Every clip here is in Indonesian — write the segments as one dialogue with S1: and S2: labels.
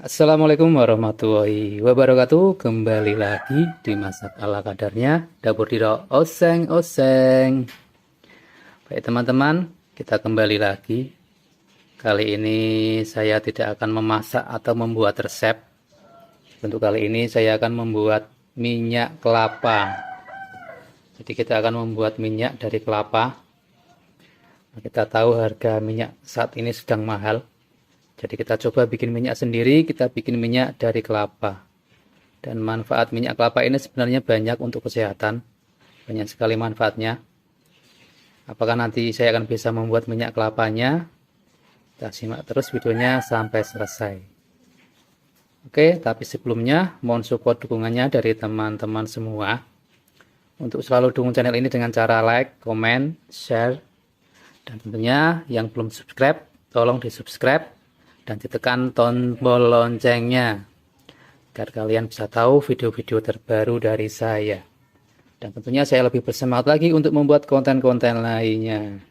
S1: Assalamualaikum warahmatullahi wabarakatuh. Kembali lagi di Masak Ala Kadarnya Dapur Diro Oseng. Baik teman-teman, kita kembali lagi. Kali ini saya tidak akan memasak atau membuat resep. Untuk kali ini saya akan membuat minyak kelapa. Jadi kita akan membuat minyak dari kelapa. Kita tahu harga minyak saat ini sedang mahal. Jadi kita coba bikin minyak sendiri, kita bikin minyak dari kelapa. Dan manfaat minyak kelapa ini sebenarnya banyak untuk kesehatan. Banyak sekali manfaatnya. Apakah nanti saya akan bisa membuat minyak kelapanya? Kita simak terus videonya sampai selesai. Oke, tapi sebelumnya mohon support dukungannya dari teman-teman semua. Untuk selalu dukung channel ini dengan cara like, komen, share. Dan tentunya yang belum subscribe, tolong di subscribe. Dan ditekan tombol loncengnya agar kalian bisa tahu video-video terbaru dari saya. Dan tentunya saya lebih bersemangat lagi untuk membuat konten-konten lainnya.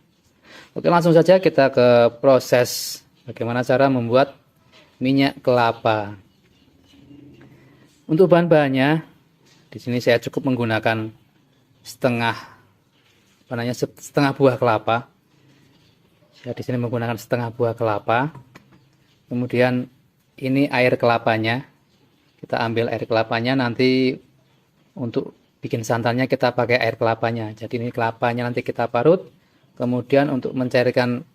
S1: Oke, langsung saja kita ke proses bagaimana cara membuat minyak kelapa. Untuk bahan-bahannya, di sini saya cukup menggunakan setengah buah kelapa. Saya di sini menggunakan setengah buah kelapa. Kemudian ini air kelapanya, kita ambil air kelapanya, nanti untuk bikin santannya kita pakai air kelapanya. Jadi ini kelapanya nanti kita parut, kemudian untuk mencairkan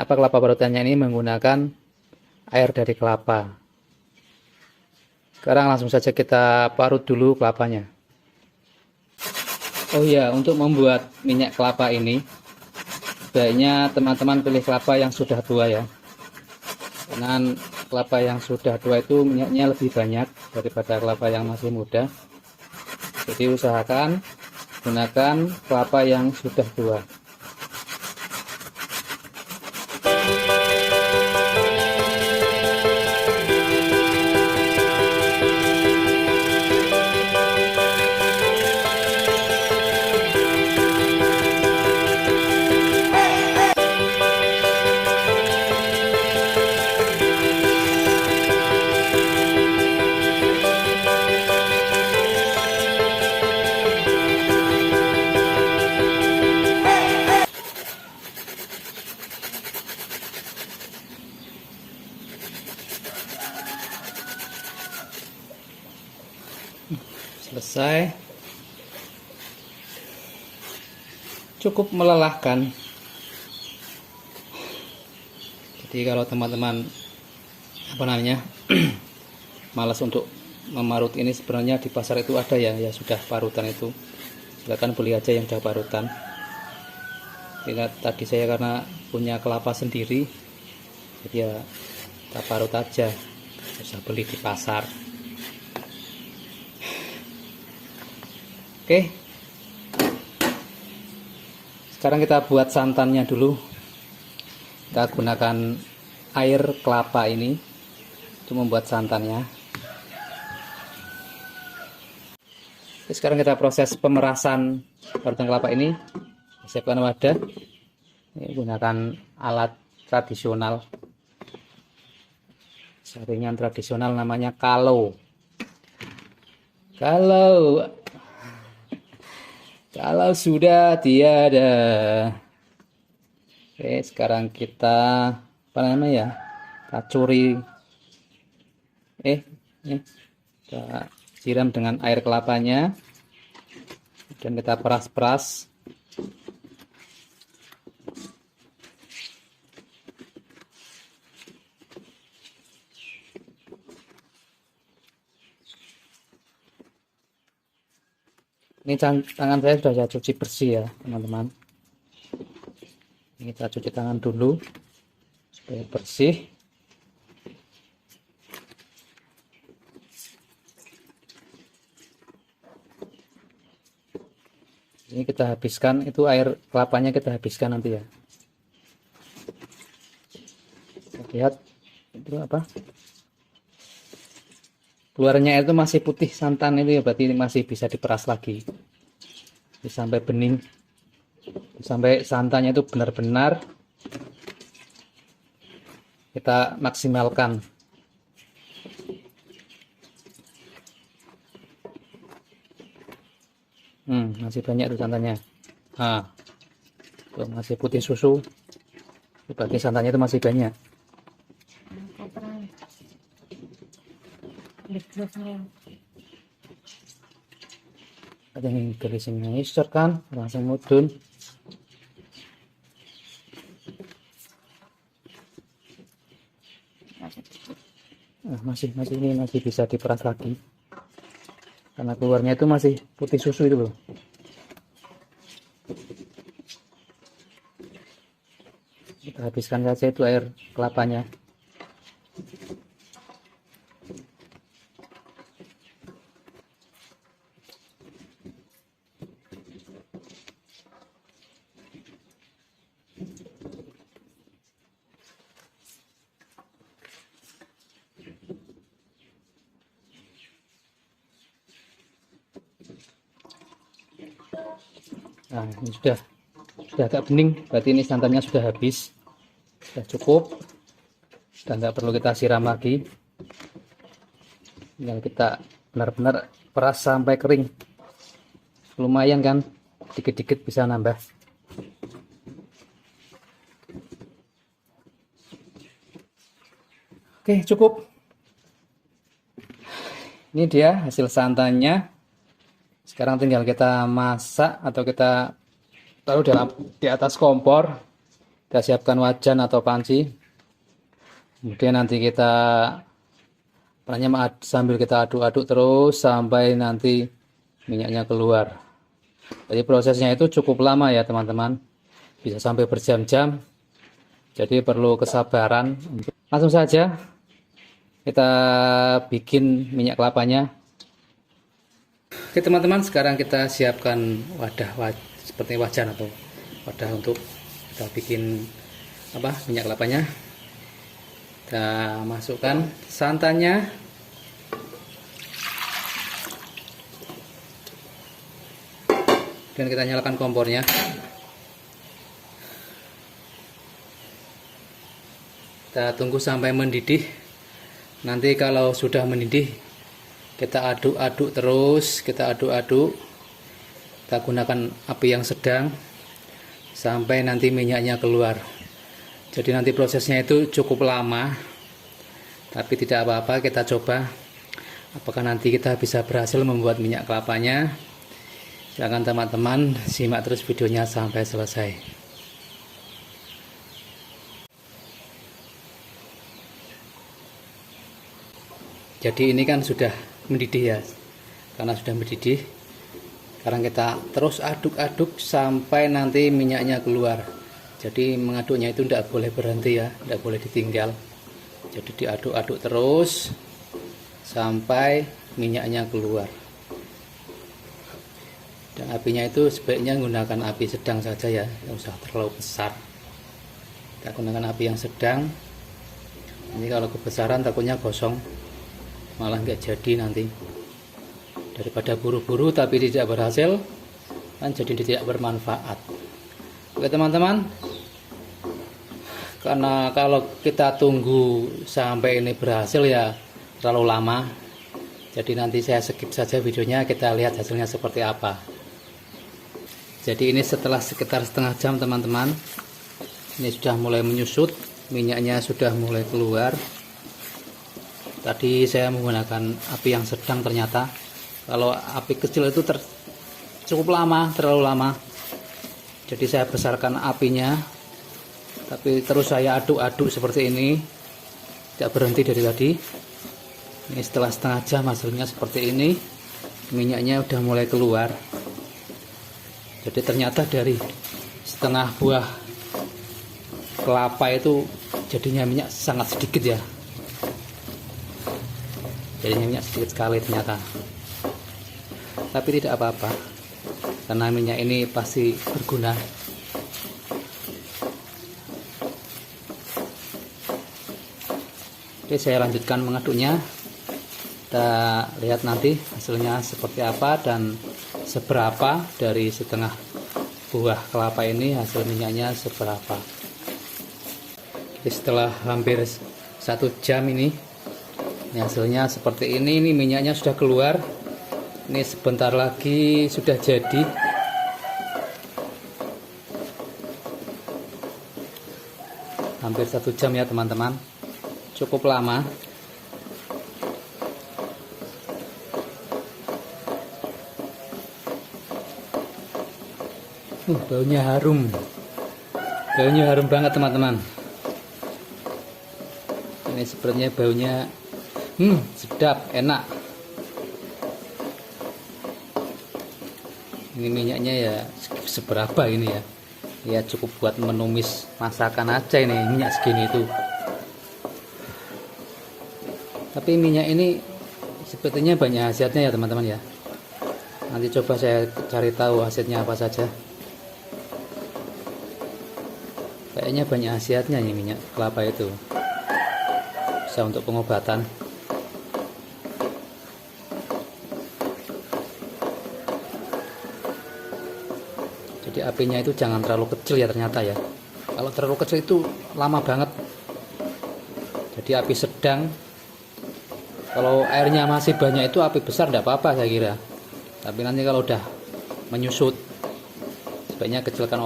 S1: kelapa parutannya ini menggunakan air dari kelapa. Sekarang langsung saja kita parut dulu kelapanya. Oh iya, untuk membuat minyak kelapa ini sebaiknya teman-teman pilih kelapa yang sudah tua ya, karena kelapa yang sudah tua itu minyaknya lebih banyak daripada kelapa yang masih muda. Jadi usahakan gunakan kelapa yang sudah tua. Selesai. Cukup melelahkan. Jadi kalau teman-teman malas untuk memarut ini, sebenarnya di pasar itu ada ya sudah parutan itu. Silakan beli aja yang sudah parutan. Tadi saya karena punya kelapa sendiri, jadi ya kita parut aja, nggak usah beli di pasar. Oke, sekarang kita buat santannya dulu. Kita gunakan air kelapa ini untuk membuat santannya. Oke, sekarang kita proses pemerasan parutan kelapa ini. Siapkan wadah. Ini gunakan alat tradisional, saringan tradisional namanya kalo. Kalau sudah tiada. Oke, sekarang kita kita curi. Kita siram dengan air kelapanya dan kita peras-peras. Ini tangan saya sudah saya cuci bersih ya teman-teman. Ini kita cuci tangan dulu supaya bersih. Ini kita habiskan, itu air kelapanya kita habiskan nanti ya. Lihat itu apa? Keluarnya itu masih putih santan itu ya, berarti ini masih bisa diperas lagi sampai bening, sampai santannya itu benar-benar kita maksimalkan. Masih banyak tuh santannya. Nah, tuh masih putih susu. Berarti santannya itu masih banyak. Ada yang gerisingnya isor kan, langsung mudun. Nah, masih ini masih bisa diperas lagi. Karena keluarnya itu masih putih susu itu loh. Kita habiskan saja itu air kelapanya. Nah, ini sudah agak bening, berarti ini santannya sudah habis, sudah cukup, sudah nggak perlu kita siram lagi. Tinggal kita benar-benar peras sampai kering. Lumayan kan, dikit-dikit bisa nambah. Oke, cukup. Ini dia hasil santannya. Sekarang tinggal kita masak atau kita taruh di atas kompor. Kita siapkan wajan atau panci. Kemudian nanti kita sambil kita aduk-aduk terus sampai nanti minyaknya keluar. Jadi prosesnya itu cukup lama ya teman-teman. Bisa sampai berjam-jam. Jadi perlu kesabaran. Langsung saja kita bikin minyak kelapanya. Oke teman-teman, sekarang kita siapkan wadah seperti wajan atau wadah untuk kita bikin minyak kelapanya. Kita masukkan santannya. Dan kita nyalakan kompornya. Kita tunggu sampai mendidih. Nanti kalau sudah mendidih, kita aduk-aduk terus, kita gunakan api yang sedang sampai nanti minyaknya keluar. Jadi nanti prosesnya itu cukup lama, tapi tidak apa-apa, kita coba apakah nanti kita bisa berhasil membuat minyak kelapanya. Silakan teman-teman simak terus videonya sampai selesai. Jadi ini kan sudah mendidih ya, karena sudah mendidih. Sekarang kita terus aduk-aduk sampai nanti minyaknya keluar. Jadi mengaduknya itu tidak boleh berhenti ya, tidak boleh ditinggal. Jadi diaduk-aduk terus sampai minyaknya keluar. Dan apinya itu sebaiknya menggunakan api sedang saja ya, tidak usah terlalu besar. Kita gunakan api yang sedang. Ini kalau kebesaran takutnya gosong, malah nggak jadi nanti. Daripada buru-buru tapi tidak berhasil, kan jadi tidak bermanfaat. Oke teman-teman, karena kalau kita tunggu sampai ini berhasil ya terlalu lama, jadi nanti saya skip saja videonya, kita lihat hasilnya seperti apa. Jadi ini setelah sekitar setengah jam teman-teman, ini sudah mulai menyusut, minyaknya sudah mulai keluar. Tadi saya menggunakan api yang sedang, ternyata kalau api kecil itu cukup lama, terlalu lama. Jadi saya besarkan apinya, tapi terus saya aduk-aduk seperti ini, tidak berhenti dari tadi. Ini setelah setengah jam hasilnya seperti ini, minyaknya udah mulai keluar. Jadi ternyata dari setengah buah kelapa itu jadinya minyak sangat sedikit ya. Jadinya minyak sedikit sekali ternyata. Tapi tidak apa-apa, karena minyak ini pasti berguna. Oke, saya lanjutkan mengaduknya. Kita lihat nanti hasilnya seperti apa dan seberapa dari setengah buah kelapa ini hasil minyaknya seberapa. Jadi setelah hampir 1 jam ini hasilnya seperti ini minyaknya sudah keluar. Ini sebentar lagi sudah jadi. Hampir 1 jam ya teman-teman, cukup lama. Baunya harum banget teman-teman. Ini sepertinya baunya sedap, enak. Ini minyaknya ya seberapa ini ya, ya cukup buat menumis masakan aja ini minyak segini itu. Tapi minyak ini sepertinya banyak khasiatnya ya teman-teman ya. Nanti coba saya cari tahu khasiatnya apa saja. Kayaknya banyak khasiatnya nih minyak kelapa itu. Bisa untuk pengobatan. Jadi apinya itu jangan terlalu kecil ya ternyata ya. Kalau terlalu kecil itu lama banget. Jadi api sedang. Kalau airnya masih banyak itu api besar tidak apa-apa saya kira. Tapi nanti kalau udah menyusut, sebaiknya kecilkan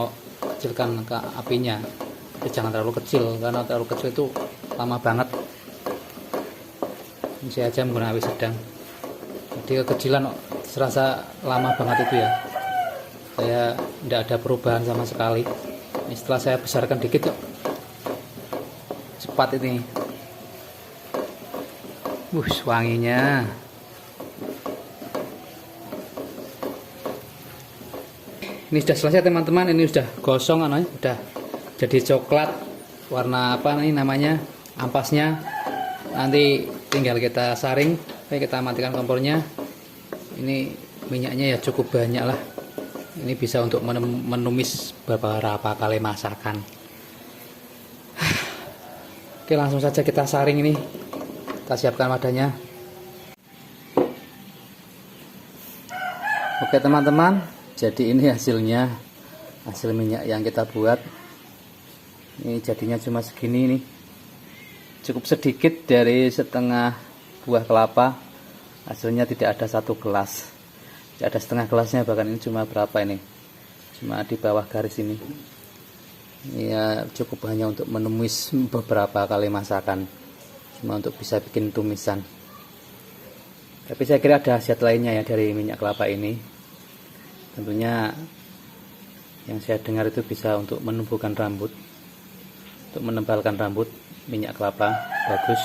S1: ke apinya. Tapi jangan terlalu kecil, karena terlalu kecil itu lama banget. Ini saya aja menggunakan api sedang. Jadi kekecilan serasa lama banget itu ya. Saya tidak ada perubahan sama sekali. Ini setelah saya besarkan dikit kok cepat ini. Wanginya. Ini sudah selesai teman-teman. Ini sudah gosong, udah jadi coklat. Warna apa nih namanya? Ampasnya. Nanti tinggal kita saring. Oke, kita matikan kompornya. Ini minyaknya ya cukup banyak lah. Ini bisa untuk menumis beberapa kali masakan. Oke, langsung saja kita saring ini. Kita siapkan wadahnya. Oke teman-teman, jadi ini hasilnya. Hasil minyak yang kita buat. Ini jadinya cuma segini nih. Cukup sedikit dari setengah buah kelapa. Hasilnya tidak ada 1 gelas. Tidak ada setengah gelasnya, bahkan ini cuma berapa ini, cuma di bawah garis ini. Ya cukup hanya untuk menumis beberapa kali masakan, cuma untuk bisa bikin tumisan. Tapi saya kira ada khasiat lainnya ya dari minyak kelapa ini. Tentunya yang saya dengar itu bisa untuk menumbuhkan rambut, untuk menebalkan rambut. Minyak kelapa bagus.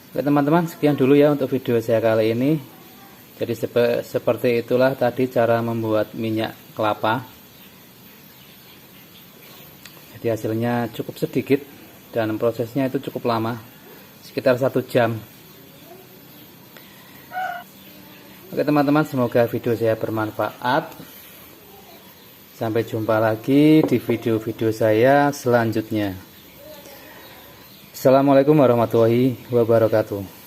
S1: Oke teman-teman, sekian dulu ya untuk video saya kali ini. Jadi seperti itulah tadi cara membuat minyak kelapa. Jadi hasilnya cukup sedikit dan prosesnya itu cukup lama, sekitar 1 jam. Oke teman-teman, semoga video saya bermanfaat. Sampai jumpa lagi di video-video saya selanjutnya. Assalamualaikum warahmatullahi wabarakatuh.